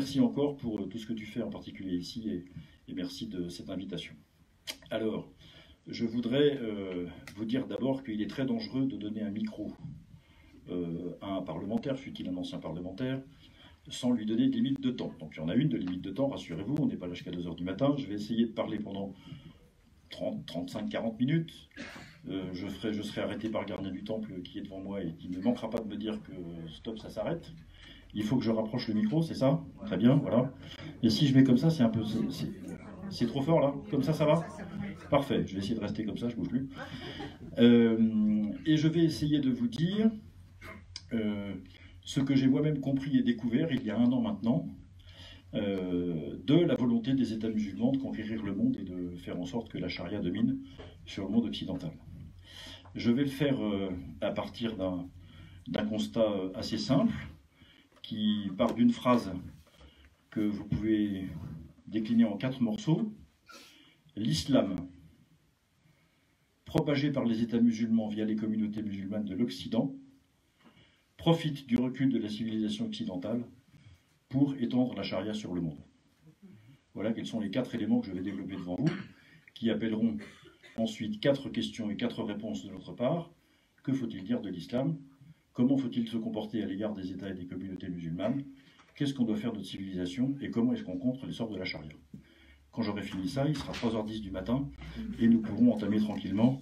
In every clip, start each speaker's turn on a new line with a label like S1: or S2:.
S1: merci encore pour tout ce que tu fais en particulier ici et merci de cette invitation. Alors, je voudrais vous dire d'abord qu'il est très dangereux de donner un micro à un parlementaire, fût-il un ancien parlementaire, sans lui donner de limite de temps. Donc il y en a une de limite de temps, rassurez-vous, on n'est pas là jusqu'à 2 h du matin. Je vais essayer de parler pendant 30, 35, 40 minutes. Je serai arrêté par le gardien du temple qui est devant moi et qui ne manquera pas de me dire que stop, ça s'arrête. Il faut que je rapproche le micro, c'est ça? Très bien, voilà. Et si je mets comme ça, c'est un peu... C'est trop fort là? Comme ça va? Parfait, je vais essayer de rester comme ça, je ne bouge plus. Et je vais essayer de vous dire ce que j'ai moi-même compris et découvert il y a 1 an maintenant, de la volonté des États musulmans de conquérir le monde et de faire en sorte que la charia domine sur le monde occidental. Je vais le faire à partir d'un constat assez simple, qui part d'une phrase que vous pouvez décliner en 4 morceaux. L'islam, propagé par les États musulmans via les communautés musulmanes de l'Occident, profite du recul de la civilisation occidentale pour étendre la charia sur le monde. Voilà quels sont les 4 éléments que je vais développer devant vous, qui appelleront ensuite 4 questions et 4 réponses de notre part. Que faut-il dire de l'islam? Comment faut-il se comporter à l'égard des États et des communautés musulmanes? Qu'est-ce qu'on doit faire de notre civilisation? Et comment est-ce qu'on contre l'essor de la charia? Quand j'aurai fini ça, il sera 3 h 10 du matin et nous pourrons entamer tranquillement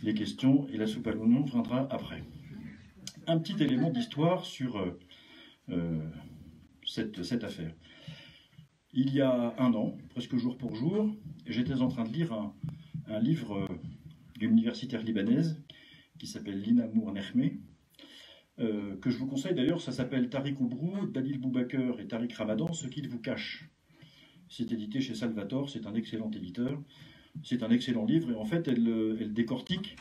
S1: les questions et la soupe à l'oignon viendra après. Un petit élément d'histoire sur cette affaire. Il y a 1 an, presque jour pour jour, j'étais en train de lire un livre d'une universitaire libanaise qui s'appelle Lina Mour Nehmé, que je vous conseille d'ailleurs. Ça s'appelle Tariq Oubrou, Dalil Boubaker et Tariq Ramadan, ce qu'ils vous cachent. C'est édité chez Salvatore, c'est un excellent éditeur, c'est un excellent livre, et en fait elle décortique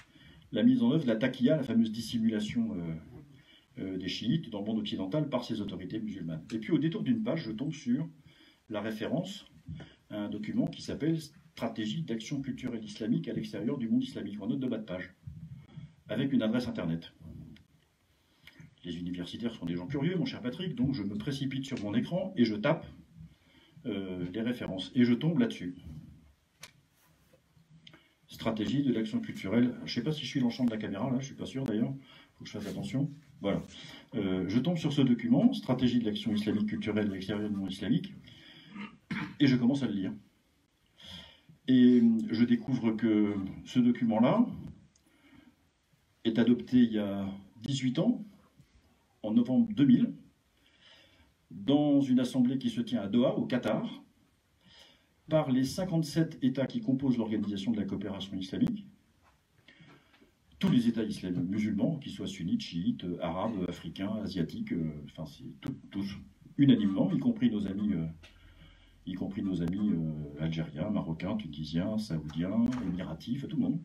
S1: la mise en œuvre de la taqiyya, la fameuse dissimulation des chiites dans le monde occidental par ces autorités musulmanes. Et puis au détour d'une page, je tombe sur la référence à un document qui s'appelle Stratégie d'action culturelle islamique à l'extérieur du monde islamique, en note de bas de page, avec une adresse internet. Les universitaires sont des gens curieux, mon cher Patrick, donc je me précipite sur mon écran et je tape les références. Et je tombe là-dessus. Stratégie de l'action culturelle. Je ne sais pas si je suis dans le champ de la caméra, là, je ne suis pas sûr d'ailleurs. Il faut que je fasse attention. Voilà. Je tombe sur ce document, Stratégie de l'action islamique culturelle à l'extérieur du monde islamique, et je commence à le lire. Et je découvre que ce document-là est adopté il y a 18 ans, en novembre 2000, dans une assemblée qui se tient à Doha, au Qatar, par les 57 États qui composent l'Organisation de la coopération islamique, tous les États islamiques musulmans, qu'ils soient sunnites, chiites, arabes, africains, asiatiques, enfin c'est tous, unanimement, y compris nos amis algériens, marocains, tunisiens, saoudiens, émiratifs, tout le monde.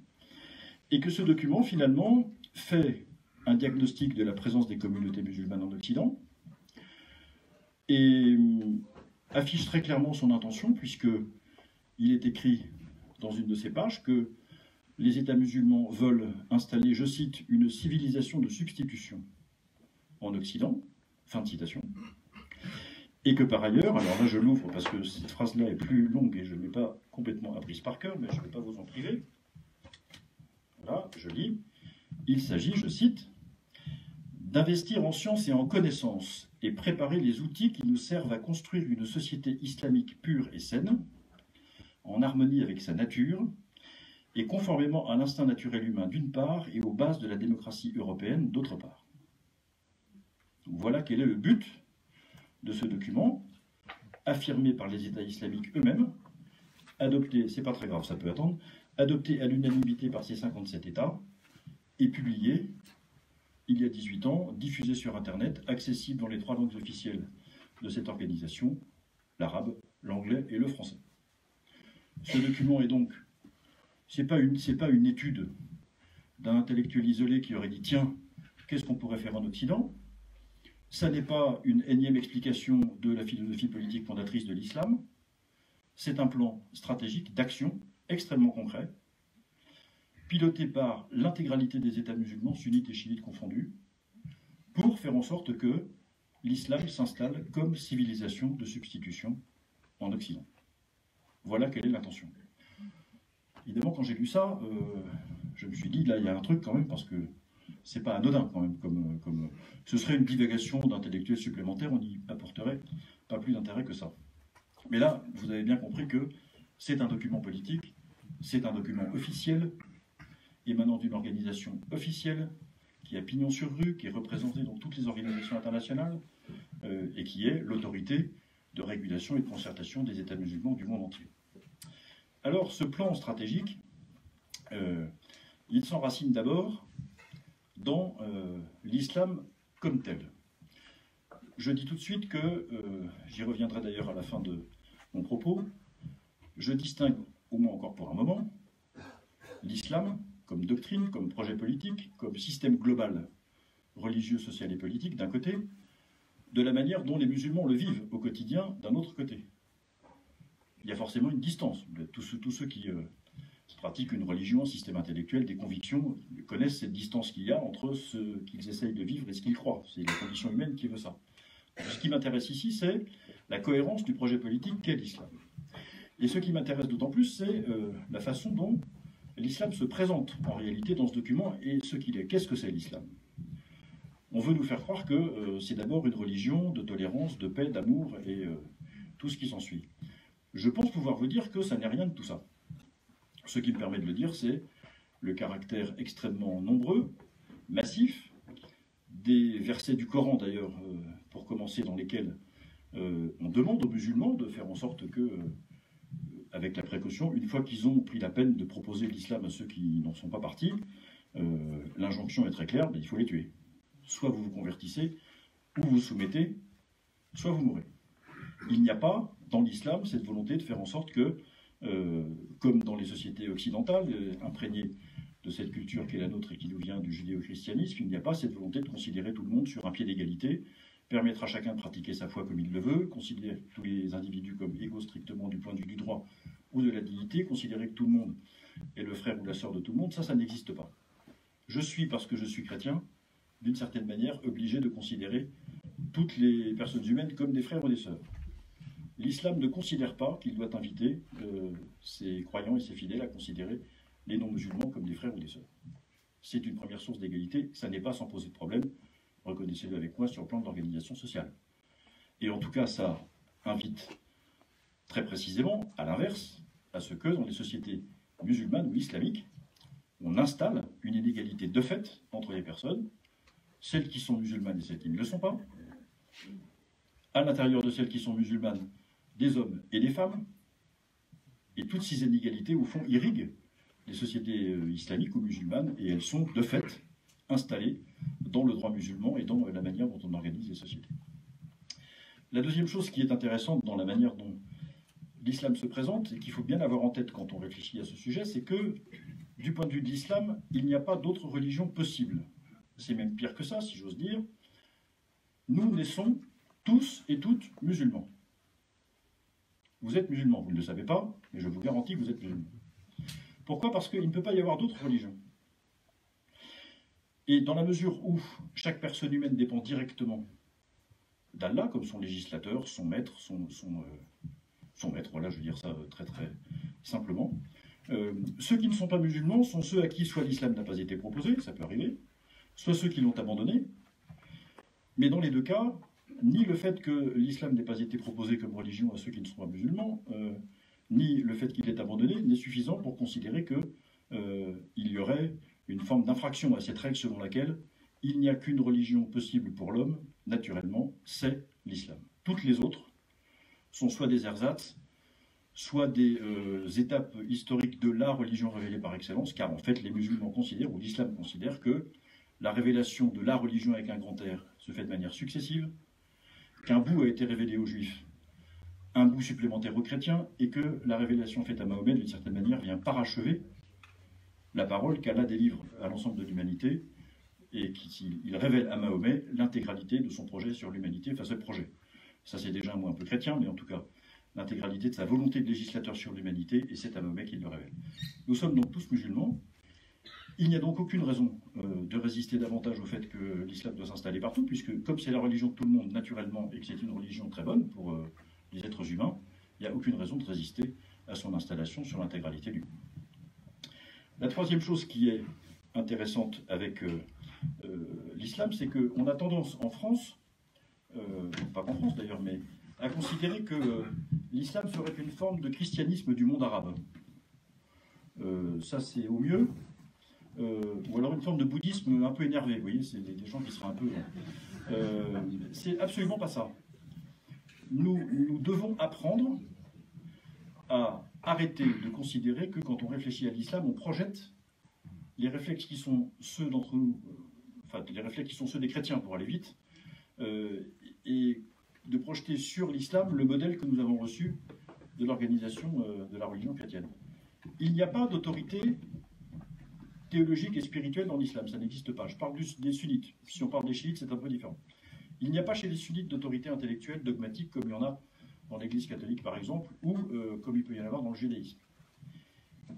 S1: Et que ce document, finalement, fait un diagnostic de la présence des communautés musulmanes en Occident, et affiche très clairement son intention, puisqu'il est écrit dans une de ces pages que les États musulmans veulent installer, je cite, une civilisation de substitution en Occident, fin de citation, et que par ailleurs, alors là je l'ouvre parce que cette phrase-là est plus longue et je ne l'ai pas complètement apprise par cœur, mais je ne vais pas vous en priver. Voilà, je lis. Il s'agit, je cite, d'investir en science et en connaissances et préparer les outils qui nous servent à construire une société islamique pure et saine, en harmonie avec sa nature, et conformément à l'instinct naturel humain d'une part et aux bases de la démocratie européenne d'autre part. Voilà quel est le but de ce document, affirmé par les États islamiques eux-mêmes, adopté, c'est pas très grave, ça peut attendre, adopté à l'unanimité par ces 57 États, et publié il y a 18 ans, diffusé sur Internet, accessible dans les 3 langues officielles de cette organisation, l'arabe, l'anglais et le français. Ce document est donc, c'est pas une étude d'un intellectuel isolé qui aurait dit « Tiens, qu'est-ce qu'on pourrait faire en Occident ?» Ça n'est pas une énième explication de la philosophie politique fondatrice de l'islam. C'est un plan stratégique d'action extrêmement concret, piloté par l'intégralité des États musulmans, sunnites et chiites confondus, pour faire en sorte que l'islam s'installe comme civilisation de substitution en Occident. Voilà quelle est l'intention. Évidemment, quand j'ai lu ça, je me suis dit, là, il y a un truc quand même, parce que c'est pas anodin quand même, comme ce serait une divagation d'intellectuels supplémentaires, on n'y apporterait pas plus d'intérêt que ça. Mais là, vous avez bien compris que c'est un document politique, c'est un document officiel, émanant d'une organisation officielle, qui a pignon sur rue, qui est représentée dans toutes les organisations internationales, et qui est l'autorité de régulation et de concertation des États musulmans du monde entier. Alors, ce plan stratégique, il s'enracine d'abord dans l'islam comme tel. Je dis tout de suite que, j'y reviendrai d'ailleurs à la fin de mon propos, je distingue, au moins encore pour un moment, l'islam comme doctrine, comme projet politique, comme système global religieux, social et politique d'un côté, de la manière dont les musulmans le vivent au quotidien d'un autre côté. Il y a forcément une distance. Tous ceux qui pratiquent une religion, un système intellectuel, des convictions, connaissent cette distance qu'il y a entre ce qu'ils essayent de vivre et ce qu'ils croient. C'est la condition humaine qui veut ça. Ce qui m'intéresse ici, c'est la cohérence du projet politique qu'est l'islam. Et ce qui m'intéresse d'autant plus, c'est la façon dont l'islam se présente en réalité dans ce document et ce qu'il est. Qu'est-ce que c'est l'islam? On veut nous faire croire que c'est d'abord une religion de tolérance, de paix, d'amour et tout ce qui s'ensuit. Je pense pouvoir vous dire que ça n'est rien de tout ça. Ce qui me permet de le dire, c'est le caractère extrêmement nombreux, massif, des versets du Coran d'ailleurs, pour commencer, dans lesquels on demande aux musulmans de faire en sorte que, avec la précaution, une fois qu'ils ont pris la peine de proposer l'islam à ceux qui n'en sont pas partis, l'injonction est très claire, il faut les tuer. Soit vous vous convertissez, ou vous vous soumettez, soit vous mourrez. Il n'y a pas, dans l'islam, cette volonté de faire en sorte que, comme dans les sociétés occidentales, imprégnées de cette culture qui est la nôtre et qui nous vient du judéo-christianisme, il n'y a pas cette volonté de considérer tout le monde sur un pied d'égalité, permettre à chacun de pratiquer sa foi comme il le veut, considérer tous les individus comme égaux strictement du point de vue du droit ou de la dignité, considérer que tout le monde est le frère ou la sœur de tout le monde, ça n'existe pas. Je suis, parce que je suis chrétien, d'une certaine manière, obligé de considérer toutes les personnes humaines comme des frères ou des sœurs. L'islam ne considère pas qu'il doit inviter ses croyants et ses fidèles à considérer les non-musulmans comme des frères ou des sœurs. C'est une première source d'égalité, ça n'est pas sans poser de problème, reconnaissez-le avec moi, sur le plan de l'organisation sociale. Et en tout cas, ça invite très précisément, à l'inverse, à ce que dans les sociétés musulmanes ou islamiques, on installe une inégalité de fait entre les personnes, celles qui sont musulmanes et celles qui ne le sont pas, à l'intérieur de celles qui sont musulmanes, des hommes et des femmes, et toutes ces inégalités, au fond, irriguent les sociétés islamiques ou musulmanes, et elles sont, de fait, installées dans le droit musulman et dans la manière dont on organise les sociétés. La deuxième chose qui est intéressante dans la manière dont l'islam se présente, et qu'il faut bien avoir en tête quand on réfléchit à ce sujet, c'est que, du point de vue de l'islam, il n'y a pas d'autre religion possible. C'est même pire que ça, si j'ose dire. Nous naissons tous et toutes musulmans. Vous êtes musulmans, vous ne le savez pas, mais je vous garantis que vous êtes musulmans. Pourquoi? Parce qu'il ne peut pas y avoir d'autres religions. Et dans la mesure où chaque personne humaine dépend directement d'Allah, comme son législateur, son maître, son maître, voilà, je veux dire ça très très simplement, ceux qui ne sont pas musulmans sont ceux à qui soit l'islam n'a pas été proposé, ça peut arriver, soit ceux qui l'ont abandonné, mais dans les deux cas, ni le fait que l'islam n'ait pas été proposé comme religion à ceux qui ne sont pas musulmans, ni le fait qu'il est abandonné n'est suffisant pour considérer qu'il y aurait une forme d'infraction à cette règle selon laquelle il n'y a qu'une religion possible pour l'homme, naturellement, c'est l'islam. Toutes les autres sont soit des ersatz, soit des étapes historiques de la religion révélée par excellence, car en fait les musulmans considèrent, ou l'islam considère, que la révélation de la religion avec un grand R se fait de manière successive, qu'un bout a été révélé aux juifs, un bout supplémentaire aux chrétiens, et que la révélation faite à Mahomet, d'une certaine manière, vient parachever la parole qu'Allah délivre à l'ensemble de l'humanité, et qu'il révèle à Mahomet l'intégralité de son projet sur l'humanité, enfin ce projet. Ça c'est déjà un mot un peu chrétien, mais en tout cas, l'intégralité de sa volonté de législateur sur l'humanité, et c'est à Mahomet qu'il le révèle. Nous sommes donc tous musulmans, Il n'y a donc aucune raison de résister davantage au fait que l'islam doit s'installer partout, puisque comme c'est la religion de tout le monde naturellement et que c'est une religion très bonne pour les êtres humains, il n'y a aucune raison de résister à son installation sur l'intégralité du monde. La troisième chose qui est intéressante avec l'islam, c'est qu'on a tendance en France, pas qu'en France d'ailleurs, mais à considérer que l'islam serait une forme de christianisme du monde arabe. Ça c'est au mieux. Ou alors une forme de bouddhisme un peu énervé, vous voyez, c'est des gens qui seraient un peu... c'est absolument pas ça. Nous devons apprendre à arrêter de considérer que quand on réfléchit à l'islam, on projette les réflexes qui sont ceux d'entre nous, enfin les réflexes qui sont ceux des chrétiens pour aller vite, et de projeter sur l'islam le modèle que nous avons reçu de l'organisation de la religion chrétienne. Il n'y a pas d'autorité théologique et spirituelle dans l'islam, ça n'existe pas. Je parle des sunnites. Si on parle des chiites, c'est un peu différent. Il n'y a pas chez les sunnites d'autorité intellectuelle dogmatique comme il y en a dans l'Église catholique par exemple, ou comme il peut y en avoir dans le judaïsme.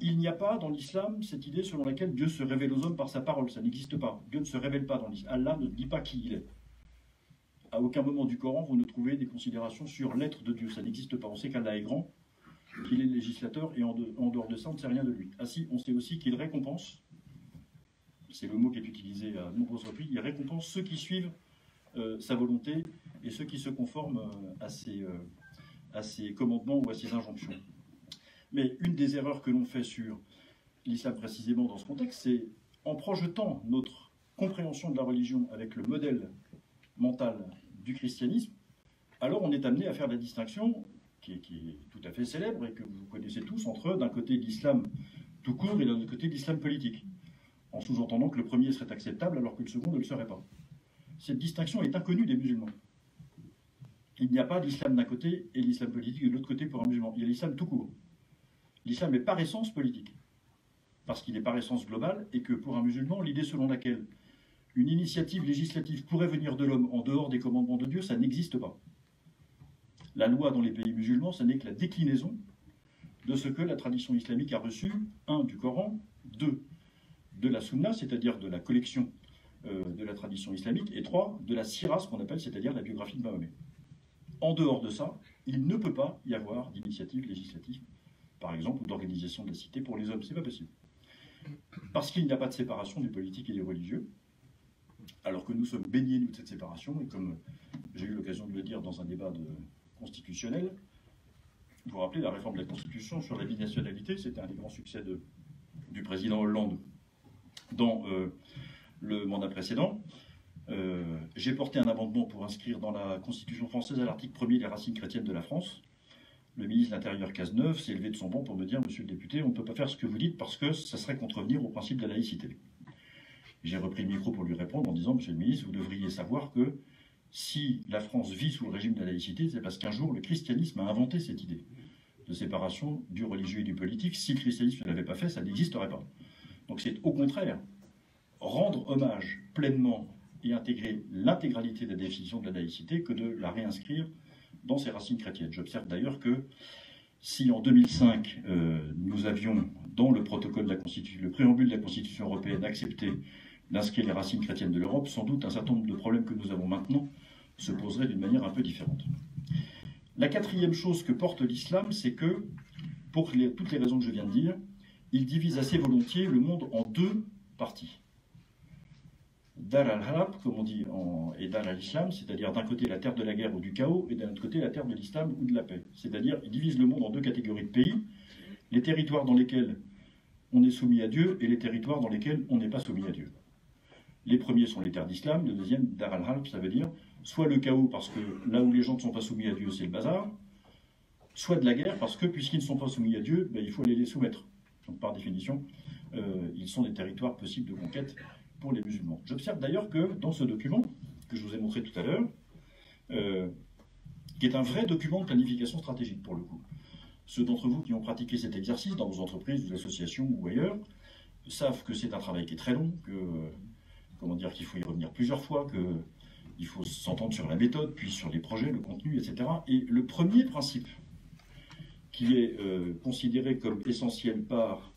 S1: Il n'y a pas dans l'islam cette idée selon laquelle Dieu se révèle aux hommes par sa parole, ça n'existe pas. Dieu ne se révèle pas dans l'islam. Allah ne dit pas qui il est. À aucun moment du Coran, vous ne trouvez des considérations sur l'être de Dieu, ça n'existe pas. On sait qu'Allah est grand, qu'il est le législateur, et en dehors de ça, on ne sait rien de lui. Ah si, on sait aussi qu'il récompense, c'est le mot qui est utilisé à de nombreuses reprises, il récompense ceux qui suivent sa volonté et ceux qui se conforment à ses commandements ou à ses injonctions. Mais une des erreurs que l'on fait sur l'islam précisément dans ce contexte, c'est en projetant notre compréhension de la religion avec le modèle mental du christianisme, alors on est amené à faire la distinction qui est tout à fait célèbre et que vous connaissez tous entre d'un côté l'islam tout court et d'un autre côté l'islam politique, en sous-entendant que le premier serait acceptable alors que le second ne le serait pas. Cette distinction est inconnue des musulmans. Il n'y a pas d'islam d'un côté et l'islam politique de l'autre côté pour un musulman. Il y a l'islam tout court. L'islam est par essence politique, parce qu'il est par essence global, et que pour un musulman, l'idée selon laquelle une initiative législative pourrait venir de l'homme en dehors des commandements de Dieu, ça n'existe pas. La loi dans les pays musulmans, ça n'est que la déclinaison de ce que la tradition islamique a reçu, 1, du Coran, 2, de la Sunna, c'est-à-dire de la collection de la tradition islamique, et 3, de la Sira, ce qu'on appelle, c'est-à-dire la biographie de Mahomet. En dehors de ça, il ne peut pas y avoir d'initiative législative, par exemple, ou d'organisation de la cité pour les hommes. C'est pas possible. Parce qu'il n'y a pas de séparation du politique et du religieux, alors que nous sommes baignés, nous, de cette séparation, et comme j'ai eu l'occasion de le dire dans un débat constitutionnel, vous vous rappelez la réforme de la Constitution sur la binationalité, c'était un des grands succès du président Hollande dans le mandat précédent. J'ai porté un amendement pour inscrire dans la Constitution française à l'article 1er les racines chrétiennes de la France. Le ministre de l'Intérieur Cazeneuve s'est levé de son banc pour me dire « Monsieur le député, on ne peut pas faire ce que vous dites parce que ça serait contrevenir au principe de la laïcité. » J'ai repris le micro pour lui répondre en disant « Monsieur le ministre, vous devriez savoir que si la France vit sous le régime de la laïcité, c'est parce qu'un jour le christianisme a inventé cette idée de séparation du religieux et du politique. Si le christianisme ne l'avait pas fait, ça n'existerait pas. Donc c'est au contraire rendre hommage pleinement et intégrer l'intégralité de la définition de la laïcité que de la réinscrire dans ses racines chrétiennes. J'observe d'ailleurs que si en 2005, nous avions dans le protocole de la Constitution, le préambule de la Constitution européenne accepté d'inscrire les racines chrétiennes de l'Europe, sans doute un certain nombre de problèmes que nous avons maintenant se poseraient d'une manière un peu différente. La quatrième chose que porte l'islam, c'est que, pour toutes les raisons que je viens de dire, il divise assez volontiers le monde en deux parties. Dar al-Harab, comme on dit, et Dar al-Islam, c'est-à-dire d'un côté la terre de la guerre ou du chaos, et d'un autre côté la terre de l'islam ou de la paix. C'est-à-dire, il divise le monde en deux catégories de pays, les territoires dans lesquels on est soumis à Dieu et les territoires dans lesquels on n'est pas soumis à Dieu. Les premiers sont les terres d'islam, le deuxième, Dar al-Harab, ça veut dire soit le chaos parce que là où les gens ne sont pas soumis à Dieu, c'est le bazar, soit de la guerre parce que puisqu'ils ne sont pas soumis à Dieu, il faut aller les soumettre. Donc par définition, ils sont des territoires possibles de conquête pour les musulmans. J'observe d'ailleurs que dans ce document, que je vous ai montré tout à l'heure, qui est un vrai document de planification stratégique pour le coup, ceux d'entre vous qui ont pratiqué cet exercice dans vos entreprises, vos associations ou ailleurs, savent que c'est un travail qui est très long, qu'il faut y revenir plusieurs fois, qu'il faut s'entendre sur la méthode, puis sur les projets, le contenu, etc. Et le premier principe qui est considéré comme essentiel par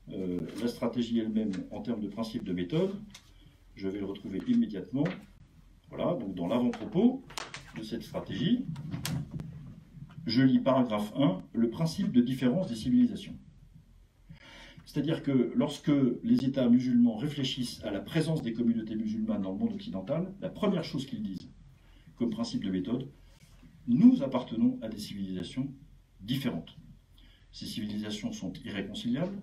S1: la stratégie elle-même en termes de principe de méthode, je vais le retrouver immédiatement. Voilà, donc dans l'avant-propos de cette stratégie, je lis paragraphe 1, le principe de différence des civilisations. C'est-à-dire que lorsque les États musulmans réfléchissent à la présence des communautés musulmanes dans le monde occidental, la première chose qu'ils disent comme principe de méthode, nous appartenons à des civilisations différentes. Ces civilisations sont irréconciliables,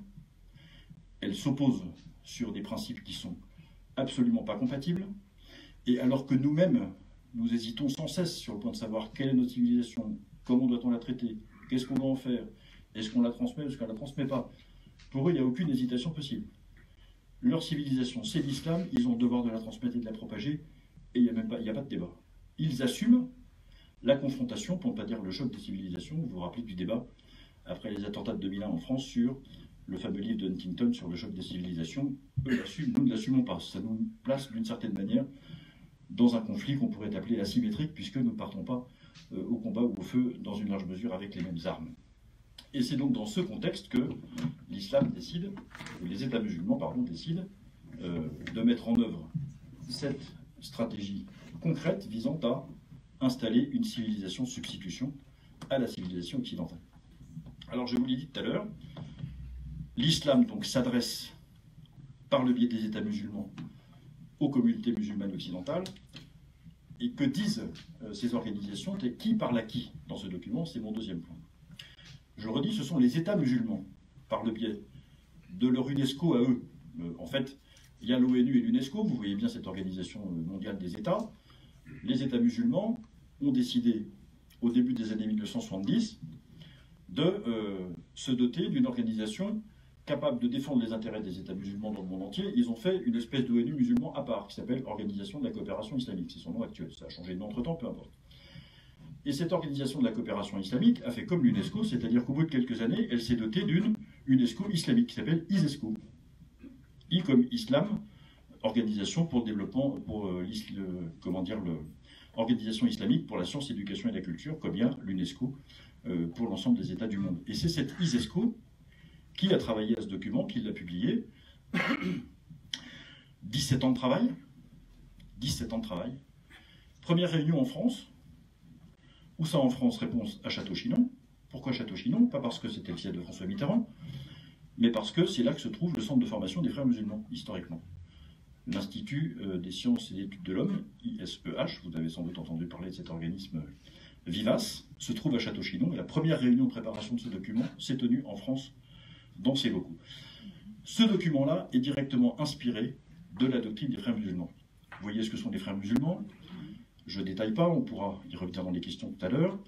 S1: elles s'opposent sur des principes qui sont absolument pas compatibles, et alors que nous-mêmes, nous hésitons sans cesse sur le point de savoir quelle est notre civilisation, comment doit-on la traiter, qu'est-ce qu'on doit en faire, est-ce qu'on la transmet ou est-ce qu'on ne la transmet pas. Pour eux, il n'y a aucune hésitation possible. Leur civilisation, c'est l'islam, ils ont le devoir de la transmettre et de la propager, et il n'y a pas de débat. Ils assument la confrontation, pour ne pas dire le choc des civilisations. Vous vous rappelez du débat après les attentats de 2001 en France sur le fameux livre de Huntington sur le choc des civilisations. Eux l'assument, nous ne l'assumons pas. Ça nous place d'une certaine manière dans un conflit qu'on pourrait appeler asymétrique, puisque nous ne partons pas au combat ou au feu dans une large mesure avec les mêmes armes. Et c'est donc dans ce contexte que l'islam décide, ou les États musulmans, pardon, décident de mettre en œuvre cette stratégie concrète visant à installer une civilisation substitution à la civilisation occidentale. Alors je vous l'ai dit tout à l'heure, l'islam donc s'adresse par le biais des États musulmans aux communautés musulmanes occidentales. Et que disent ces organisations et qui parle à qui dans ce document? C'est mon deuxième point. Je redis, ce sont les États musulmans, par le biais de leur UNESCO à eux. En fait, il y a l'ONU et l'UNESCO, vous voyez bien cette organisation mondiale des États. Les États musulmans ont décidé, au début des années 1970, de se doter d'une organisation capable de défendre les intérêts des États musulmans dans le monde entier. Ils ont fait une espèce d'ONU musulman à part, qui s'appelle Organisation de la coopération islamique. C'est son nom actuel, ça a changé de nom entre-temps, peu importe. Et cette organisation de la coopération islamique a fait comme l'UNESCO, c'est-à-dire qu'au bout de quelques années, elle s'est dotée d'une UNESCO islamique qui s'appelle ISESCO. I comme Islam, organisation pour le développement, pour organisation islamique pour la science, l'éducation et la culture, comme bien l'UNESCO pour l'ensemble des États du monde. Et c'est cette ISESCO qui a travaillé à ce document, qui l'a publié. 17 ans de travail. 17 ans de travail. Première réunion en France. Où ça en France? Réponse à Château-Chinon. Pourquoi Château-Chinon? Pas parce que c'était le siège de François Mitterrand, mais parce que c'est là que se trouve le centre de formation des frères musulmans, historiquement. L'Institut des sciences et des études de l'homme, ISEH, vous avez sans doute entendu parler de cet organisme vivace, se trouve à Château-Chinon, et la première réunion de préparation de ce document s'est tenue en France, dans ces locaux. Ce document-là est directement inspiré de la doctrine des frères musulmans. Vous voyez ce que sont les frères musulmans? Je ne détaille pas, on pourra y revenir dans les questions tout à l'heure.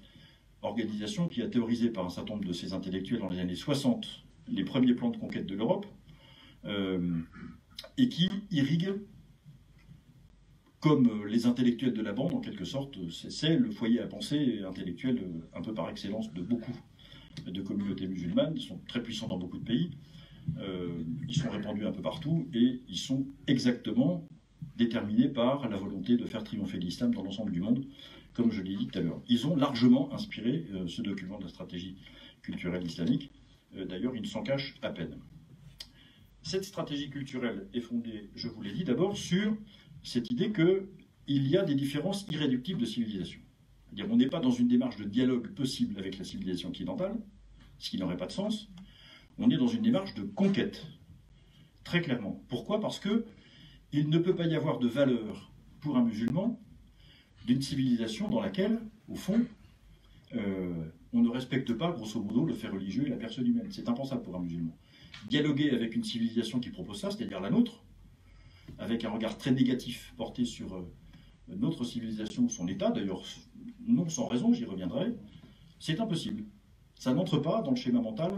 S1: Organisation qui a théorisé par un certain nombre de ses intellectuels dans les années 60 les premiers plans de conquête de l'Europe et qui irrigue, comme les intellectuels de la bande en quelque sorte, c'est le foyer à pensée intellectuel un peu par excellence de beaucoup de communautés musulmanes. Ils sont très puissants dans beaucoup de pays, ils sont répandus un peu partout et ils sont exactement déterminés par la volonté de faire triompher l'islam dans l'ensemble du monde, comme je l'ai dit tout à l'heure. Ils ont largement inspiré ce document de la stratégie culturelle islamique. D'ailleurs, ils ne s'en cachent à peine. Cette stratégie culturelle est fondée, je vous l'ai dit d'abord, sur cette idée qu'il y a des différences irréductibles de civilisation. C'est-à-dire qu'on n'est pas dans une démarche de dialogue possible avec la civilisation occidentale, ce qui n'aurait pas de sens. On est dans une démarche de conquête, très clairement. Pourquoi? Parce que il ne peut pas y avoir de valeur pour un musulman d'une civilisation dans laquelle, au fond, on ne respecte pas, grosso modo, le fait religieux et la personne humaine. C'est impensable pour un musulman. Dialoguer avec une civilisation qui propose ça, c'est-à-dire la nôtre, avec un regard très négatif porté sur notre civilisation ou son état, d'ailleurs non sans raison, j'y reviendrai, c'est impossible. Ça n'entre pas dans le schéma mental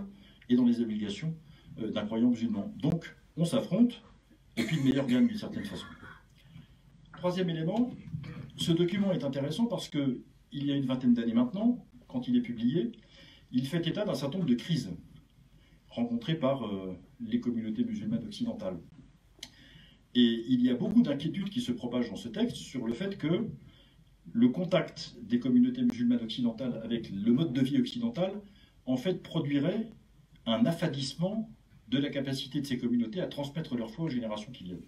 S1: et dans les obligations d'un croyant musulman. Donc, on s'affronte, et puis le meilleur gagne d'une certaine façon. Troisième élément, ce document est intéressant parce qu'il y a une vingtaine d'années maintenant, quand il est publié, il fait état d'un certain nombre de crises rencontrées par les communautés musulmanes occidentales. Et il y a beaucoup d'inquiétudes qui se propagent dans ce texte sur le fait que le contact des communautés musulmanes occidentales avec le mode de vie occidental, en fait, produirait un affadissement de la capacité de ces communautés à transmettre leur foi aux générations qui viennent.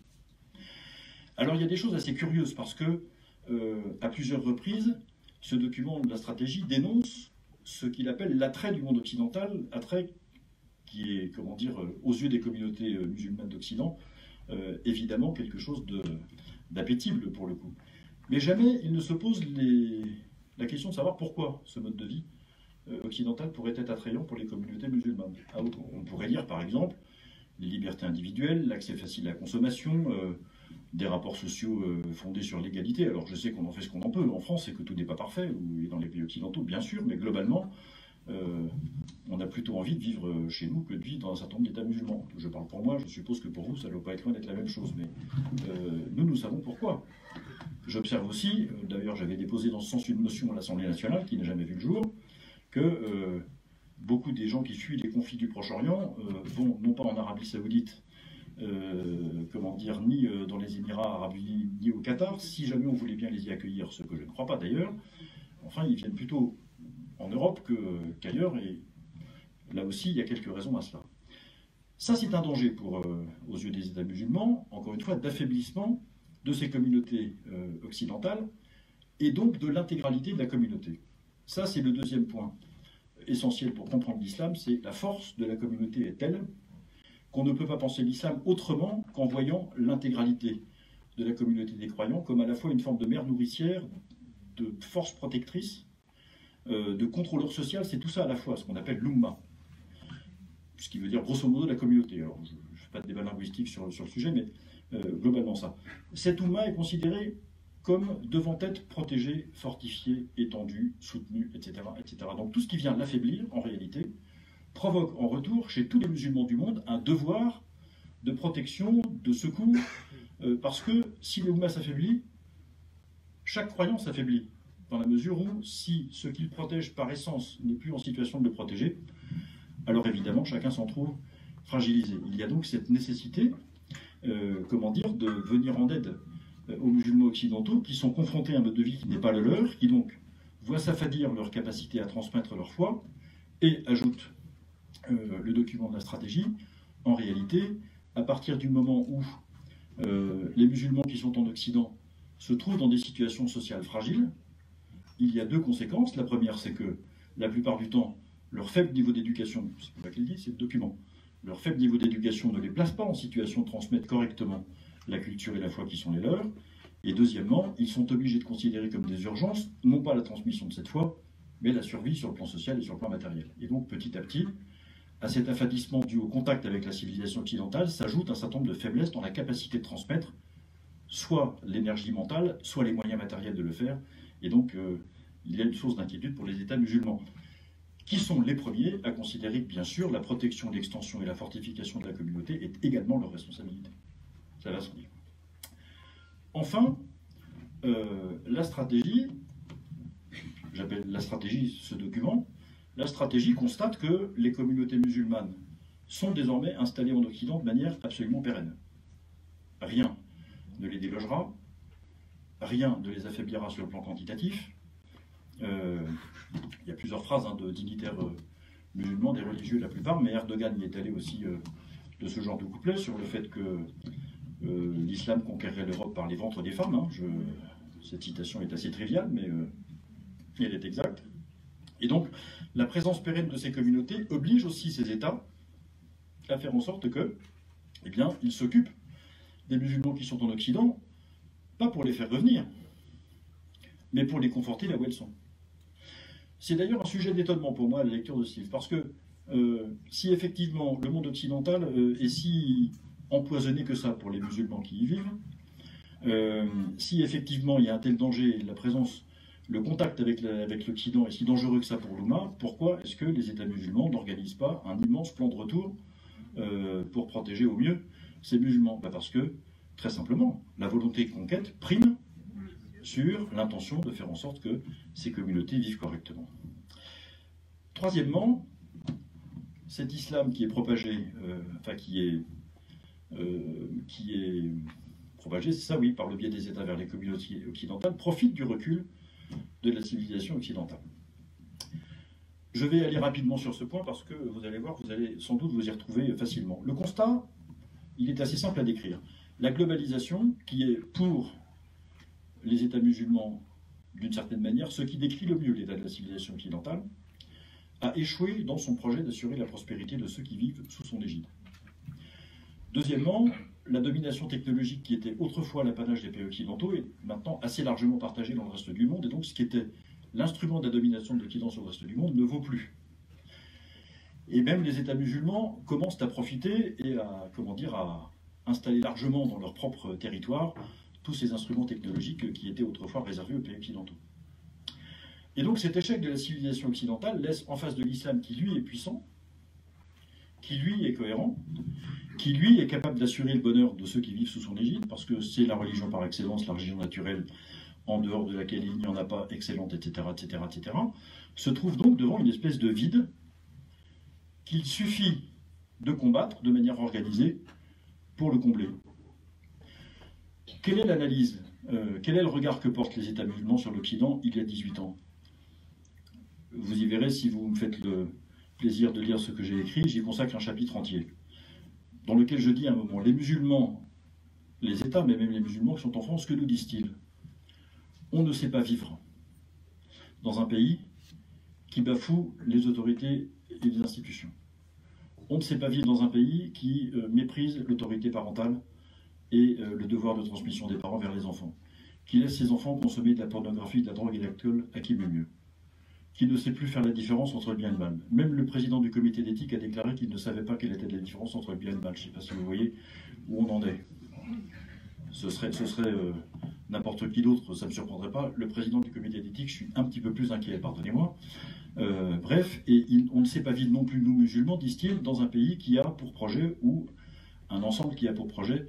S1: Alors il y a des choses assez curieuses parce que, à plusieurs reprises, ce document de la stratégie dénonce ce qu'il appelle l'attrait du monde occidental, attrait qui est, comment dire, aux yeux des communautés musulmanes d'Occident, évidemment quelque chose d'appétible pour le coup. Mais jamais il ne se pose la question de savoir pourquoi ce mode de vie occidental pourrait être attrayant pour les communautés musulmanes. On pourrait dire par exemple les libertés individuelles, l'accès facile à la consommation, des rapports sociaux fondés sur l'égalité. Alors je sais qu'on en fait ce qu'on en peut en France et que tout n'est pas parfait, et dans les pays occidentaux bien sûr, mais globalement, on a plutôt envie de vivre chez nous que de vivre dans un certain nombre d'États musulmans. Je parle pour moi, je suppose que pour vous, ça ne doit pas être loin d'être la même chose, mais nous savons pourquoi. J'observe aussi, d'ailleurs j'avais déposé dans ce sens une motion à l'Assemblée nationale qui n'a jamais vu le jour, que beaucoup des gens qui fuient les conflits du Proche-Orient vont non pas en Arabie Saoudite, ni dans les Émirats Arabes Unis, ni au Qatar, si jamais on voulait bien les y accueillir, ce que je ne crois pas d'ailleurs. Enfin, ils viennent plutôt en Europe qu'ailleurs, et là aussi, il y a quelques raisons à cela. Ça, c'est un danger aux yeux des États musulmans, encore une fois, d'affaiblissement de ces communautés occidentales, et donc de l'intégralité de la communauté. Ça, c'est le deuxième point essentiel pour comprendre l'islam, c'est la force de la communauté est telle qu'on ne peut pas penser l'islam autrement qu'en voyant l'intégralité de la communauté des croyants comme à la fois une forme de mère nourricière, de force protectrice, de contrôleur social, c'est tout ça à la fois, ce qu'on appelle l'Ummah, ce qui veut dire grosso modo la communauté. Alors, je ne fais pas de débat linguistique sur le sujet, mais globalement ça. Cette Ummah est considérée comme devant être protégée, fortifiée, étendue, soutenue, etc., etc. Donc tout ce qui vient l'affaiblir, en réalité, provoque en retour chez tous les musulmans du monde un devoir de protection, de secours, parce que si l'Ummah s'affaiblit, chaque croyant s'affaiblit, dans la mesure où si ce qu'il protège par essence n'est plus en situation de le protéger, alors évidemment chacun s'en trouve fragilisé. Il y a donc cette nécessité, de venir en aide aux musulmans occidentaux qui sont confrontés à un mode de vie qui n'est pas le leur, qui donc voient s'affadir leur capacité à transmettre leur foi, et ajoute le document de la stratégie, en réalité, à partir du moment où les musulmans qui sont en Occident se trouvent dans des situations sociales fragiles, il y a deux conséquences. La première, c'est que la plupart du temps, leur faible niveau d'éducation, c'est pas qu'il dit, c'est le document, leur faible niveau d'éducation ne les place pas en situation de transmettre correctement la culture et la foi qui sont les leurs. Et deuxièmement, ils sont obligés de considérer comme des urgences, non pas la transmission de cette foi, mais la survie sur le plan social et sur le plan matériel. Et donc, petit à petit, à cet affadissement dû au contact avec la civilisation occidentale, s'ajoute un certain nombre de faiblesses dans la capacité de transmettre soit l'énergie mentale, soit les moyens matériels de le faire. Et donc, il y a une source d'inquiétude pour les États musulmans, qui sont les premiers à considérer que, bien sûr, la protection, l'extension et la fortification de la communauté est également leur responsabilité. Ça va sans dire. Enfin, la stratégie, j'appelle la stratégie ce document, la stratégie constate que les communautés musulmanes sont désormais installées en Occident de manière absolument pérenne. Rien ne les délogera, rien ne les affaiblira sur le plan quantitatif. Il y a plusieurs phrases de dignitaires musulmans, des religieux la plupart, mais Erdogan y est allé aussi de ce genre de couplet sur le fait que l'islam conquérait l'Europe par les ventres des femmes. Cette citation est assez triviale, mais elle est exacte. Et donc, la présence pérenne de ces communautés oblige aussi ces États à faire en sorte que, ils s'occupent des musulmans qui sont en Occident, pas pour les faire revenir, mais pour les conforter là où elles sont. C'est d'ailleurs un sujet d'étonnement pour moi, la lecture de ce livre, parce que si effectivement le monde occidental est si empoisonné que ça pour les musulmans qui y vivent, si effectivement il y a un tel danger, la présence, le contact avec l'Occident est si dangereux que ça pour l'Oumma, pourquoi est-ce que les États musulmans n'organisent pas un immense plan de retour pour protéger au mieux ces musulmans? Parce que, très simplement, la volonté de conquête prime sur l'intention de faire en sorte que ces communautés vivent correctement. Troisièmement, cet islam qui est propagé, qui est propagé, c'est ça oui, par le biais des États vers les communautés occidentales, profite du recul de la civilisation occidentale. Je vais aller rapidement sur ce point parce que vous allez voir, vous allez sans doute vous y retrouver facilement. Le constat, il est assez simple à décrire. La globalisation, qui est pour les États musulmans, d'une certaine manière, ce qui décrit le mieux l'état de la civilisation occidentale, a échoué dans son projet d'assurer la prospérité de ceux qui vivent sous son égide. Deuxièmement, la domination technologique qui était autrefois l'apanage des pays occidentaux est maintenant assez largement partagée dans le reste du monde, et donc ce qui était l'instrument de la domination de l'Occident sur le reste du monde ne vaut plus. Et même les États musulmans commencent à profiter et à, à installer largement dans leur propre territoire tous ces instruments technologiques qui étaient autrefois réservés aux pays occidentaux. Et donc cet échec de la civilisation occidentale laisse en face de l'islam qui lui est puissant, qui lui est cohérent, qui lui est capable d'assurer le bonheur de ceux qui vivent sous son égide, parce que c'est la religion par excellence, la religion naturelle, en dehors de laquelle il n'y en a pas, excellente, etc., etc., etc., se trouve donc devant une espèce de vide qu'il suffit de combattre de manière organisée pour le combler. Quelle est l'analyse quel est le regard que portent les États musulmans sur l'Occident il y a 18 ans? Vous y verrez, si vous me faites le plaisir de lire ce que j'ai écrit, j'y consacre un chapitre entier, dans lequel je dis à un moment, les musulmans, les États, mais même les musulmans qui sont en France, que nous disent-ils? On ne sait pas vivre dans un pays qui bafoue les autorités et les institutions. On ne sait pas vivre dans un pays qui méprise l'autorité parentale et le devoir de transmission des parents vers les enfants, qui laisse ses enfants consommer de la pornographie, de la drogue et de l'alcool à qui mieux mieux, qui ne sait plus faire la différence entre le bien et le mal. Même le président du comité d'éthique a déclaré qu'il ne savait pas quelle était la différence entre le bien et le mal. Je ne sais pas si vous voyez où on en est. Ce serait n'importe qui d'autre, ça ne me surprendrait pas. Le président du comité d'éthique, je suis un petit peu plus inquiet, pardonnez-moi. Bref, et on ne sait pas vivre non plus, nous musulmans, disent-ils, dans un pays qui a pour projet, ou un ensemble qui a pour projet,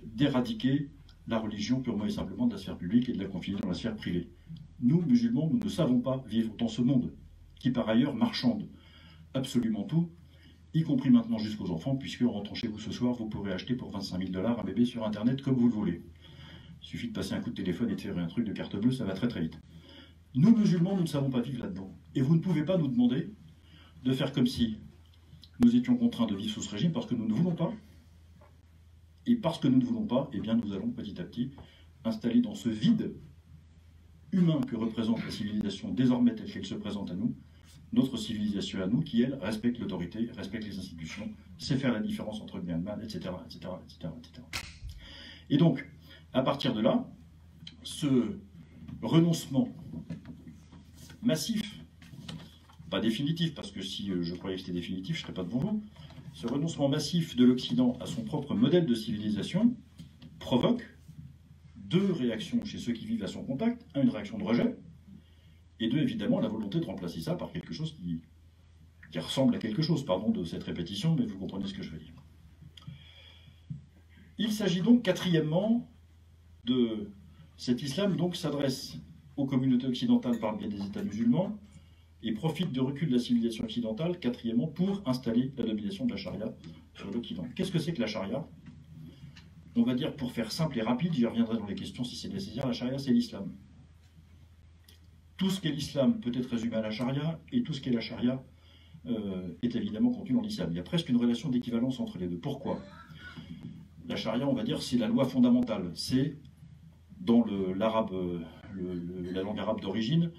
S1: d'éradiquer la religion purement et simplement de la sphère publique et de la confiner dans la sphère privée. Nous, musulmans, nous ne savons pas vivre dans ce monde, qui par ailleurs marchande absolument tout, y compris maintenant jusqu'aux enfants, puisque en rentrant chez vous ce soir, vous pourrez acheter pour 25 000 $ un bébé sur Internet comme vous le voulez. Il suffit de passer un coup de téléphone et de faire un truc de carte bleue, ça va très très vite. Nous, musulmans, nous ne savons pas vivre là-dedans. Et vous ne pouvez pas nous demander de faire comme si nous étions contraints de vivre sous ce régime, parce que nous ne voulons pas. Et parce que nous ne voulons pas, eh bien nous allons petit à petit installer dans ce vide humain que représente la civilisation désormais telle qu'elle se présente à nous, notre civilisation à nous, qui, elle, respecte l'autorité, respecte les institutions, sait faire la différence entre le bien et le mal, etc., etc., etc., etc. Et donc, à partir de là, ce renoncement massif, pas définitif, parce que si je croyais que c'était définitif, je ne serais pas devant vous, ce renoncement massif de l'Occident à son propre modèle de civilisation provoque deux réactions chez ceux qui vivent à son contact. Un, une réaction de rejet, et deux, évidemment, la volonté de remplacer ça par quelque chose qui ressemble à quelque chose. Pardon de cette répétition, mais vous comprenez ce que je veux dire. Il s'agit donc, quatrièmement, de cet islam donc s'adresse aux communautés occidentales par le biais des États musulmans et profite de recul de la civilisation occidentale, quatrièmement, pour installer la domination de la charia sur l'Occident. Qu'est-ce que c'est que la charia? On va dire, pour faire simple et rapide, j'y reviendrai dans les questions si c'est nécessaire, la charia c'est l'islam. Tout ce qu'est l'islam peut être résumé à la charia, et tout ce qu'est la charia est évidemment contenu dans l'islam. Il y a presque une relation d'équivalence entre les deux. Pourquoi? La charia, on va dire, c'est la loi fondamentale. C'est, dans la langue arabe d'origine,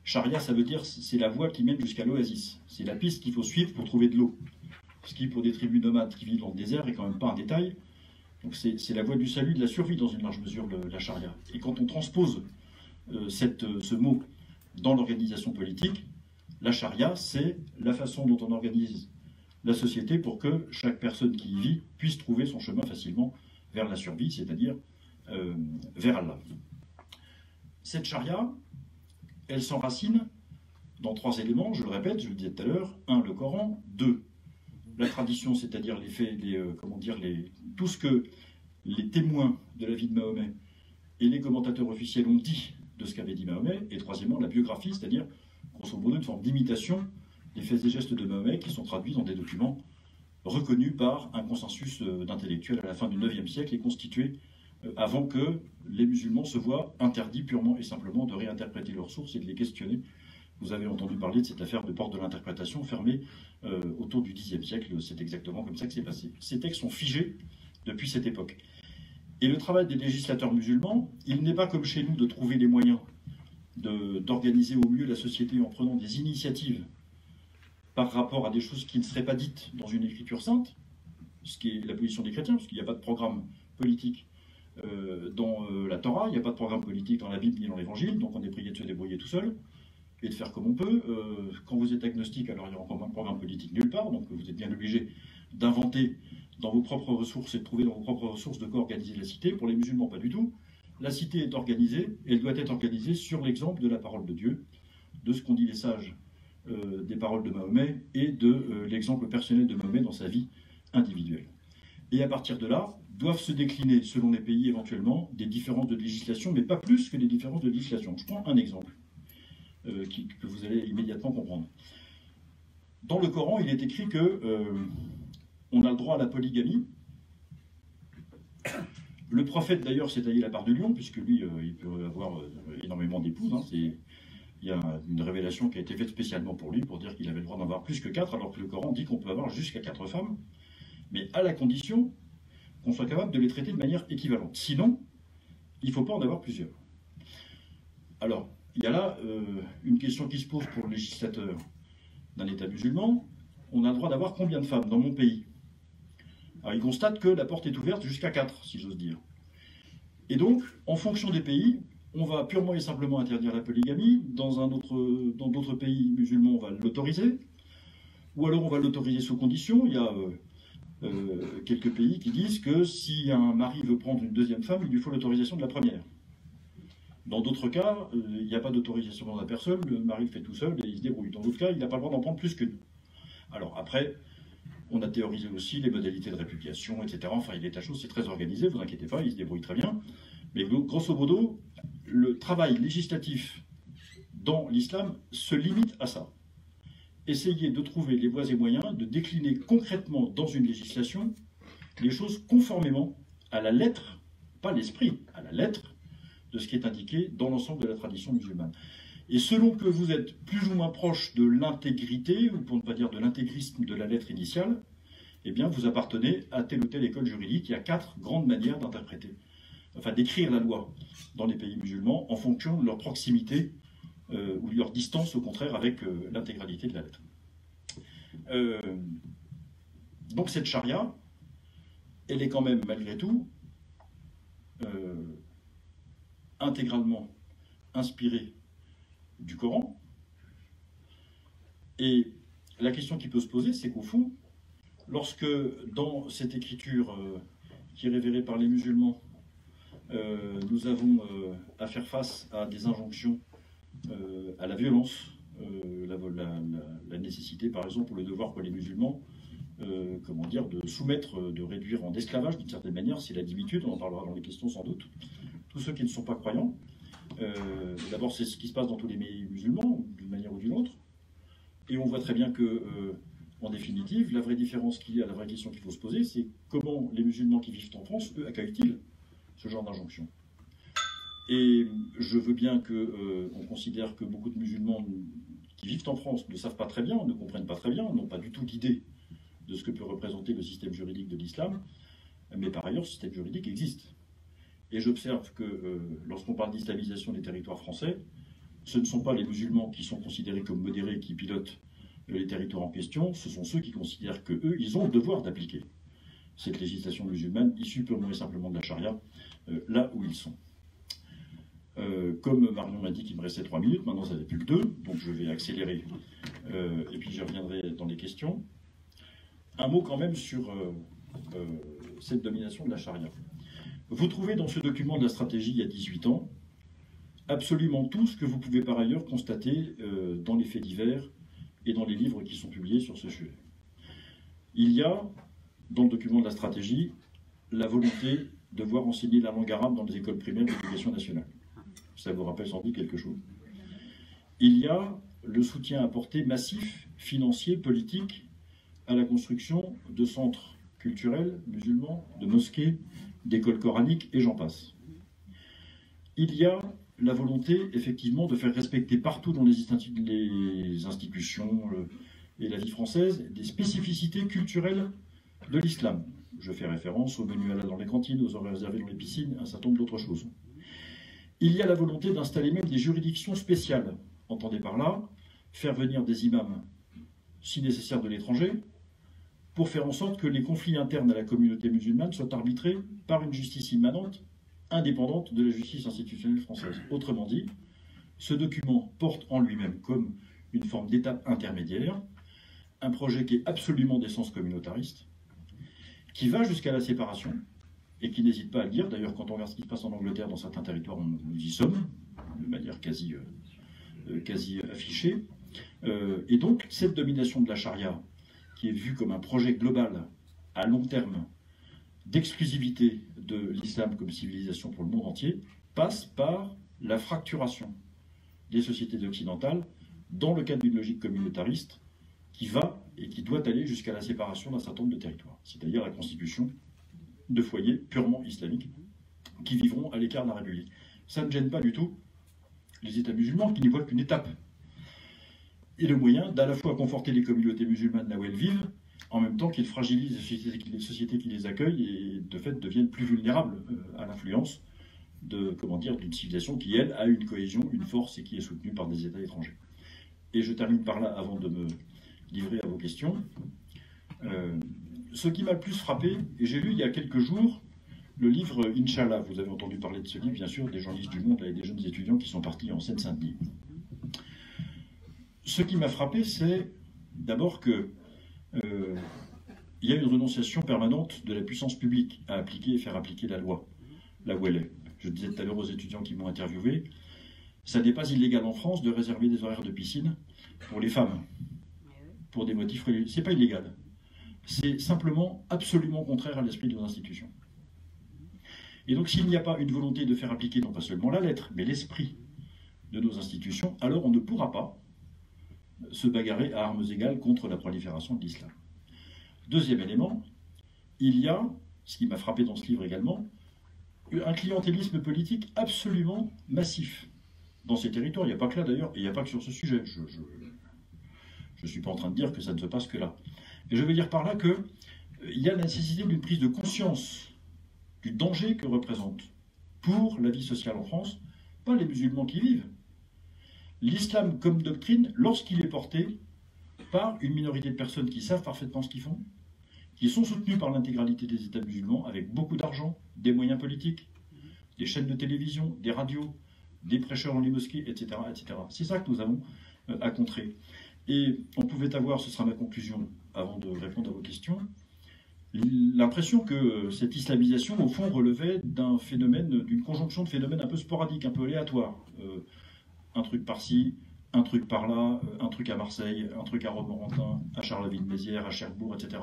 S1: charia, ça veut dire c'est la voie qui mène jusqu'à l'oasis. C'est la piste qu'il faut suivre pour trouver de l'eau. Ce qui, pour des tribus nomades qui vivent dans le désert, est quand même pas un détail. Donc c'est la voie du salut, de la survie dans une large mesure, la charia. Et quand on transpose ce mot dans l'organisation politique, la charia, c'est la façon dont on organise la société pour que chaque personne qui y vit puisse trouver son chemin facilement vers la survie, c'est-à-dire vers Allah. Cette charia, elle s'enracine dans trois éléments, je le répète, je le disais tout à l'heure. 1, le Coran. 2, la tradition, c'est-à-dire les faits, tout ce que les témoins de la vie de Mahomet et les commentateurs officiels ont dit de ce qu'avait dit Mahomet. Et troisièmement, la biographie, c'est-à-dire, grosso modo, une forme d'imitation des faits et gestes de Mahomet qui sont traduits dans des documents reconnus par un consensus d'intellectuels à la fin du IXe siècle et constitués avant que les musulmans se voient interdits purement et simplement de réinterpréter leurs sources et de les questionner Vous avez entendu parler de cette affaire de porte de l'interprétation fermée autour du Xe siècle. C'est exactement comme ça que c'est passé. Ces textes sont figés depuis cette époque. Et le travail des législateurs musulmans, il n'est pas comme chez nous de trouver les moyens d'organiser au mieux la société en prenant des initiatives par rapport à des choses qui ne seraient pas dites dans une écriture sainte, ce qui est la position des chrétiens, parce qu'il n'y a pas de programme politique dans la Torah, il n'y a pas de programme politique dans la Bible ni dans l'Évangile, donc on est prié de se débrouiller tout seul et de faire comme on peut. Quand vous êtes agnostique, alors il n'y a encore moins de programme politique nulle part, donc vous êtes bien obligé d'inventer dans vos propres ressources et de trouver dans vos propres ressources de quoi organiser la cité. Pour les musulmans, pas du tout. La cité est organisée, et elle doit être organisée sur l'exemple de la parole de Dieu, de ce qu'ont dit les sages des paroles de Mahomet et de l'exemple personnel de Mahomet dans sa vie individuelle. Et à partir de là, doivent se décliner, selon les pays éventuellement, des différences de législation, mais pas plus que des différences de législation. Je prends un exemple que vous allez immédiatement comprendre. Dans le Coran, il est écrit que on a le droit à la polygamie. Le prophète, d'ailleurs, s'est taillé la part du lion, puisque lui, il peut avoir énormément d'épouses. Hein. Il y a une révélation qui a été faite spécialement pour lui, pour dire qu'il avait le droit d'en avoir plus que 4, alors que le Coran dit qu'on peut avoir jusqu'à 4 femmes, mais à la condition qu'on soit capable de les traiter de manière équivalente. Sinon, il ne faut pas en avoir plusieurs. Alors, il y a là une question qui se pose pour le législateur d'un État musulman. On a le droit d'avoir combien de femmes dans mon pays? Alors, il constate que la porte est ouverte jusqu'à 4, si j'ose dire. Et donc, en fonction des pays, on va purement et simplement interdire la polygamie. Dans d'autres pays musulmans, on va l'autoriser. Ou alors on va l'autoriser sous condition. Il y a quelques pays qui disent que si un mari veut prendre une deuxième femme, il lui faut l'autorisation de la première. Dans d'autres cas, il n'y a pas d'autorisation de la personne, le mari le fait tout seul et il se débrouille. Dans d'autres cas, il n'a pas le droit d'en prendre plus qu'une. Alors après, on a théorisé aussi les modalités de répudiation, etc. Enfin, il est la chose, c'est très organisé, vous inquiétez pas, il se débrouille très bien. Mais grosso modo, le travail législatif dans l'islam se limite à ça. Essayer de trouver les voies et moyens de décliner concrètement dans une législation les choses conformément à la lettre, pas l'esprit, à la lettre de ce qui est indiqué dans l'ensemble de la tradition musulmane. Et selon que vous êtes plus ou moins proche de l'intégrité, ou pour ne pas dire de l'intégrisme de la lettre initiale, eh bien vous appartenez à telle ou telle école juridique. Il y a 4 grandes manières d'interpréter, enfin d'écrire la loi dans les pays musulmans en fonction de leur proximité ou de leur distance au contraire avec l'intégralité de la lettre. Donc cette charia, elle est quand même malgré tout intégralement inspirée du Coran. Et la question qui peut se poser, c'est qu'au fond, lorsque dans cette écriture qui est révélée par les musulmans, nous avons à faire face à des injonctions à la violence, la nécessité, par exemple, pour le devoir pour les musulmans, comment dire, de soumettre, de réduire en esclavage d'une certaine manière, c'est la dimitude, on en parlera dans les questions sans doute. Tous ceux qui ne sont pas croyants, d'abord c'est ce qui se passe dans tous les pays musulmans, d'une manière ou d'une autre, et on voit très bien que, en définitive, la vraie différence qu'il y a, la vraie question qu'il faut se poser, c'est comment les musulmans qui vivent en France, eux, accueillent-ils ce genre d'injonction? Et je veux bien qu'on considère que beaucoup de musulmans qui vivent en France ne savent pas très bien, ne comprennent pas très bien, n'ont pas du tout d'idée de ce que peut représenter le système juridique de l'islam, mais par ailleurs, ce système juridique existe. Et j'observe que lorsqu'on parle d'islamisation des territoires français, ce ne sont pas les musulmans qui sont considérés comme modérés qui pilotent les territoires en question, ce sont ceux qui considèrent qu'eux, ils ont le devoir d'appliquer cette législation musulmane issue purement et simplement de la charia, là où ils sont. Comme Marion m'a dit qu'il me restait 3 minutes, maintenant ça n'est plus que 2, donc je vais accélérer, et puis je reviendrai dans les questions. Un mot quand même sur cette domination de la charia. Vous trouvez dans ce document de la stratégie il y a 18 ans absolument tout ce que vous pouvez par ailleurs constater dans les faits divers et dans les livres qui sont publiés sur ce sujet. Il y a, dans le document de la stratégie, la volonté de voir enseigner la langue arabe dans les écoles primaires de l'éducation nationale. Ça vous rappelle sans doute quelque chose. Il y a le soutien apporté massif, financier, politique, à la construction de centres culturels musulmans, de mosquées, d'écoles coraniques, et j'en passe. Il y a la volonté, effectivement, de faire respecter partout dans les institutions et la vie française des spécificités culturelles de l'islam. Je fais référence aux menus halal dans les cantines, aux horaires réservés dans les piscines, un certain nombre d'autres choses. Il y a la volonté d'installer même des juridictions spéciales. Entendez par là, faire venir des imams, si nécessaire de l'étranger, pour faire en sorte que les conflits internes à la communauté musulmane soient arbitrés par une justice immanente, indépendante de la justice institutionnelle française. Autrement dit, ce document porte en lui-même comme une forme d'étape intermédiaire un projet qui est absolument d'essence communautariste, qui va jusqu'à la séparation, et qui n'hésite pas à le dire. D'ailleurs, quand on regarde ce qui se passe en Angleterre, dans certains territoires, nous y sommes, de manière quasi affichée. Et donc, cette domination de la charia, qui est vue comme un projet global, à long terme, d'exclusivité de l'islam comme civilisation pour le monde entier, passe par la fracturation des sociétés occidentales dans le cadre d'une logique communautariste qui va et qui doit aller jusqu'à la séparation d'un certain nombre de territoires, c'est-à-dire la constitution de foyers purement islamiques qui vivront à l'écart de la République. Ça ne gêne pas du tout les États musulmans qui n'y voient qu'une étape et le moyen d'à la fois conforter les communautés musulmanes là où elles vivent, en même temps qu'ils fragilisent les sociétés qui les accueillent et de fait deviennent plus vulnérables à l'influence d'une civilisation qui, elle, a une cohésion, une force et qui est soutenue par des États étrangers. Et je termine par là avant de me livrer à vos questions. Ce qui m'a le plus frappé, et j'ai lu il y a quelques jours le livre Inch'Allah, vous avez entendu parler de ce livre, bien sûr, des journalistes du Monde et des jeunes étudiants qui sont partis en Seine-Saint-Denis. Ce qui m'a frappé, c'est d'abord que il y a une renonciation permanente de la puissance publique à appliquer et faire appliquer la loi, là où elle est. Je disais tout à l'heure aux étudiants qui m'ont interviewé, ça n'est pas illégal en France de réserver des horaires de piscine pour les femmes, pour des motifs religieux. C'est pas illégal. C'est simplement absolument contraire à l'esprit de nos institutions. Et donc s'il n'y a pas une volonté de faire appliquer non pas seulement la lettre, mais l'esprit de nos institutions, alors on ne pourra pas se bagarrer à armes égales contre la prolifération de l'islam. Deuxième élément, il y a, ce qui m'a frappé dans ce livre également, un clientélisme politique absolument massif dans ces territoires. Il n'y a pas que là d'ailleurs, et il n'y a pas que sur ce sujet. Je ne suis pas en train de dire que ça ne se passe que là. Et je veux dire par là qu'il y a la nécessité d'une prise de conscience du danger que représente pour la vie sociale en France, pas les musulmans qui y vivent. L'islam comme doctrine, lorsqu'il est porté par une minorité de personnes qui savent parfaitement ce qu'ils font, qui sont soutenues par l'intégralité des États musulmans, avec beaucoup d'argent, des moyens politiques, des chaînes de télévision, des radios, des prêcheurs dans les mosquées, etc. etc. C'est ça que nous avons à contrer. Et on pouvait avoir, ce sera ma conclusion avant de répondre à vos questions, l'impression que cette islamisation, au fond, relevait d'un phénomène, d'une conjonction de phénomènes un peu sporadiques, un peu aléatoires. Un truc par-ci, un truc par-là, un truc à Marseille, un truc à Romorantin, à Charleville-Mézières, à Cherbourg, etc.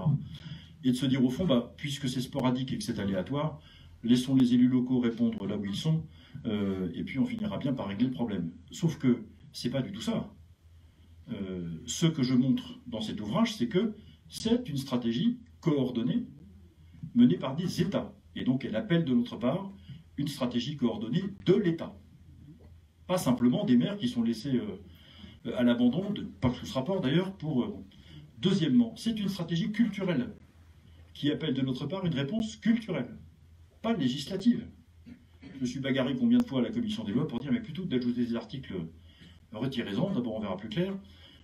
S1: Et de se dire au fond, puisque c'est sporadique et que c'est aléatoire, laissons les élus locaux répondre là où ils sont, et puis on finira bien par régler le problème. Sauf que c'est pas du tout ça. Ce que je montre dans cet ouvrage, c'est que c'est une stratégie coordonnée menée par des États. Et donc elle appelle de notre part une stratégie coordonnée de l'État. Pas simplement des maires qui sont laissés à l'abandon, pas sous ce rapport d'ailleurs, pour... Deuxièmement, c'est une stratégie culturelle qui appelle de notre part une réponse culturelle, pas législative. Je me suis bagarré combien de fois à la commission des lois pour dire, mais plutôt que d'ajouter des articles, retirez-en, d'abord on verra plus clair,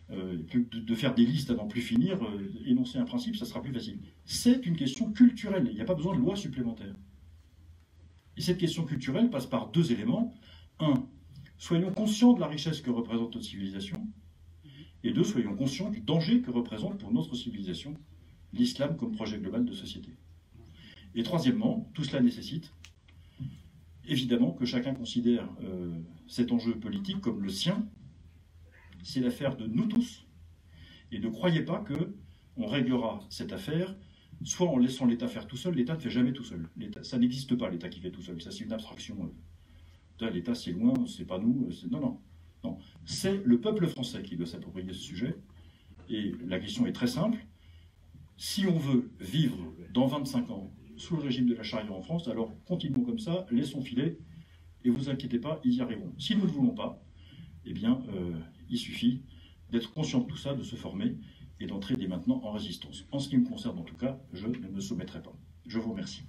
S1: que de faire des listes à n'en plus finir, énoncer un principe, ça sera plus facile. C'est une question culturelle, il n'y a pas besoin de loi supplémentaire. Et cette question culturelle passe par deux éléments. Un, soyons conscients de la richesse que représente notre civilisation, et deux, soyons conscients du danger que représente pour notre civilisation l'islam comme projet global de société. Et troisièmement, tout cela nécessite évidemment que chacun considère cet enjeu politique comme le sien. C'est l'affaire de nous tous, et ne croyez pas qu'on réglera cette affaire soit en laissant l'État faire tout seul. L'État ne fait jamais tout seul. Ça n'existe pas, l'État qui fait tout seul. Ça, c'est une abstraction. L'État, c'est loin, c'est pas nous. Non. C'est le peuple français qui doit s'approprier ce sujet. Et la question est très simple. Si on veut vivre dans 25 ans sous le régime de la charia en France, alors continuons comme ça, laissons filer Et vous inquiétez pas, ils y arriveront. Si nous ne le voulons pas, eh bien, il suffit d'être conscient de tout ça, de se former et d'entrer dès maintenant en résistance. En ce qui me concerne en tout cas, je ne me soumettrai pas. Je vous remercie.